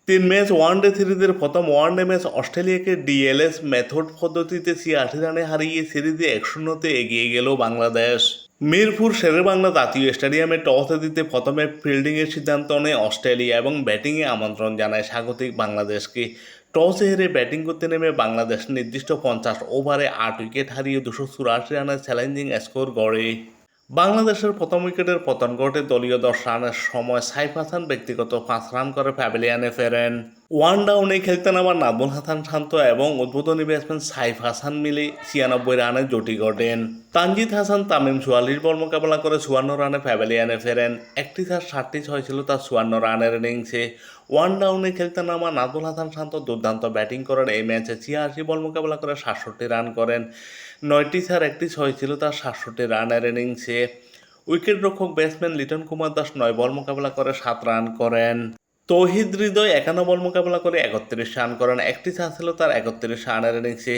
3 match one day সিরিজের প্রথম one day match অস্ট্রেলিয়াকে DLS method পদ্ধতিতে ৮৬ রানে হারিয়ে সিরিজে ১-০তে এগিয়ে গেল বাংলাদেশ। মিরপুর শেরেবাংলা জাতীয় স্টেডিয়ামে টস দিতে প্রথমে ফিল্ডিংয়ের সিদ্ধান্ত নেয় অস্ট্রেলিয়া এবং ব্যাটিংয়ে আমন্ত্রণ জানায় স্বাগতিক বাংলাদেশকে। টসে হেরে ব্যাটিং করতে নেমে বাংলাদেশ নির্দিষ্ট ৫০ ওভারে ৮ উইকেট হারিয়ে ২৮৪ রানের চ্যালেঞ্জিং স্কোর গড়ে। বাংলাদেশের প্রথম উইকেটের পতন ঘটে দলীয় ১০ রানের সময় সাইফ হাসান ব্যক্তিগত ৫ রান করে প্যাভিলিয়নে ফেরেন। ওয়ান ডাউনে খেলতে নামা নাজমুল হাসান শান্ত এবং উদ্বোধনী ব্যাটসম্যান সাইফ হাসান মিলে ৯৬ রানের জুটি গড়েন। তানজিদ হাসান তামিম ৪৪ বল মোকাবেলা করে ৫৪ রানে প্যাভিলিয়নে ফেরেন। একটি তার ৭টি ছয় ছিল তার ৫৪ রানের ইনিংসে। ওয়ান ডাউনে খেলতে নামা নাজমুল হাসান শান্ত দুর্দান্ত ব্যাটিং করেন। এই ম্যাচে ৮৬ বল মোকাবেলা করে ৬৭ রান করেন। ৯টি চার একটি ছয় ছিল তার ৬৭ রানের ইনিংসে। উইকেটরক্ষক ব্যাটসম্যান লিটন কুমার দাস ৯ বল মোকাবেলা করে ৭ রান করেন। তৌহিদ হৃদয় ৫১ বল মোকাবেলা করে ৩১ রান করেন। একটি চার ছিল তার ৩১ রানের ইনিংসে।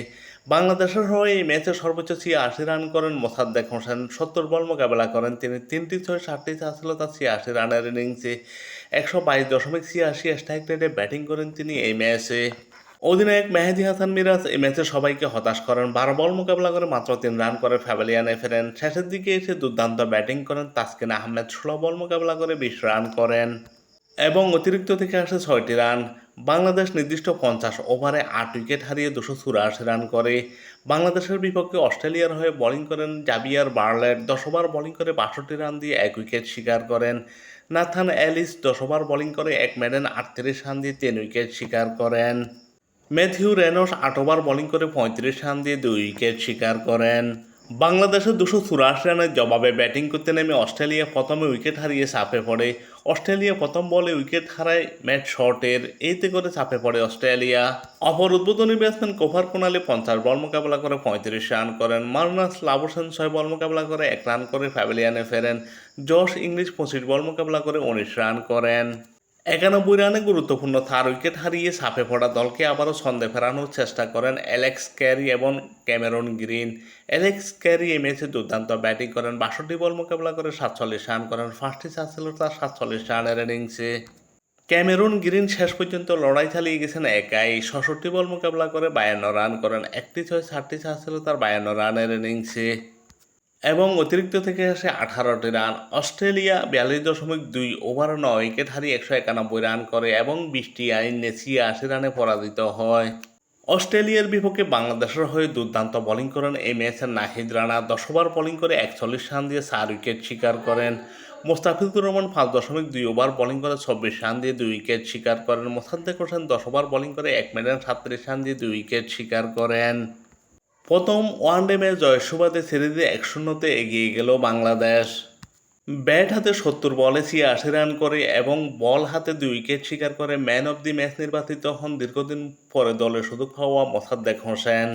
বাংলাদেশের হয়ে এই ম্যাচে সর্বোচ্চ ৮৬ রান করেন মোসাদ্দেক হোসেন। ৭০ বল মোকাবেলা করেন তিনি। ৩টি ছয় ৭টি চার ছিল তার ৮৬ রানের ইনিংসে। ১২২.৮৬ স্ট্রাইক রেটে ব্যাটিং করেন তিনি এই ম্যাচে। অধিনায়ক মেহেদী হাসান মিরাজ এই ম্যাচে সবাইকে হতাশ করেন। ১২ বল মোকাবেলা করে মাত্র ৩ রান করে প্যাভিলিয়নে ফেরেন। শেষের দিকে এসে দুর্দান্ত ব্যাটিং করেন তাসকিন আহমেদ। ১৬ বল মোকাবেলা করে ২০ রান করেন এবং অতিরিক্ত থেকে আসে ৬টি রান। বাংলাদেশ নির্দিষ্ট ৫০ ওভারে ৮ উইকেট হারিয়ে ২৮৪ রান করে। বাংলাদেশের বিপক্ষে অস্ট্রেলিয়ার হয়ে বোলিং করেন জাভিয়ার বার্লেট। ১০ ওভার বোলিং করে ৬২ রান দিয়ে ১ উইকেট শিকার করেন। নাথান এলিস ১০ ওভার বোলিং করে ১ মেডেন ৩৮ রান দিয়ে ৩ উইকেট শিকার করেন। ম্যাথিউ রেনস ৮ ওভার বোলিং করে ৩৫ রান দিয়ে ২ উইকেট শিকার করেন। বাংলাদেশের ২৮৪ রানের জবাবে ব্যাটিং করতে নেমে অস্ট্রেলিয়া প্রথমে উইকেট হারিয়ে চাপে পড়ে। অস্ট্রেলিয়া প্রথম বলে উইকেট হারায় ম্যাট শর্টের। এতে করে চাপে পড়ে অস্ট্রেলিয়া। অপর উদ্বোধনী ব্যাটসম্যান কোফার কোনালি ৫০ বল মোকাবেলা করে ৩৫ রান করেন। মার্নাস লাবুসেন ৬ বল মোকাবেলা করে ১ রান করে প্যাভিলিয়নে ফেরেন। জশ ইংলিশ ২৫ বল মোকাবেলা করে ১৯ রান করেন। ৯১ রানে গুরুত্বপূর্ণ ৪ উইকেট হারিয়ে চাপে পড়া দলকে আবারও ছন্দে ফেরানোর চেষ্টা করেন অ্যালেক্স ক্যারি এবং ক্যামেরন গ্রিন। অ্যালেক্স ক্যারি এই ম্যাচে দুর্দান্ত ব্যাটিং করেন। ৬২ বল মোকাবেলা করে ৪৭ রান করেন। ফার্স্টে চার ছিল তার ৪৭ রানের ইনিংসে। ক্যামেরন গ্রিন শেষ পর্যন্ত লড়াই চালিয়ে গেছেন একাই। ৬৬ বল মোকাবেলা করে ৫২ রান করেন। একটি ছয় ৬০টি চার ছিল তার ৫২ রানের ইনিংসে এবং অতিরিক্ত থেকে আসে ১৮টি রান। অস্ট্রেলিয়া ৪২.২ ওভার ৯ উইকেট হারিয়ে ১৯১ রান করে এবং ২০টি রান নিয়ে ৮০ রানে পরাজিত হয়। অস্ট্রেলিয়ার বিপক্ষে বাংলাদেশের হয়ে দুর্দান্ত বোলিং করেন এই ম্যাচে নাহিদ রানা। ১০ ওভার বোলিং করে ৪১ রান দিয়ে ৪ উইকেট শিকার করেন। মোস্তাফিজুর রহমান ৫.২ ওভার বোলিং করে ২৪ রান দিয়ে ২ উইকেট শিকার করেন। মোসাদ্দেক হোসেন ১০ ওভার বোলিং করে ১ মেডেন ৩৭ রান দিয়ে ২ উইকেট শিকার করেন। প্রথম ওয়ানডে ম্যাচ জয়ের সুবাদে সিরিজে ১-০তে এগিয়ে গেল বাংলাদেশ। ব্যাট হাতে ৭০ বলে ৮৬ রান করে এবং বল হাতে ২ উইকেট শিকার করে ম্যান অব দি ম্যাচ নির্বাচিত হন দীর্ঘদিন পরে দলে সুযোগ পাওয়া মোসাদ্দেক হোসেন।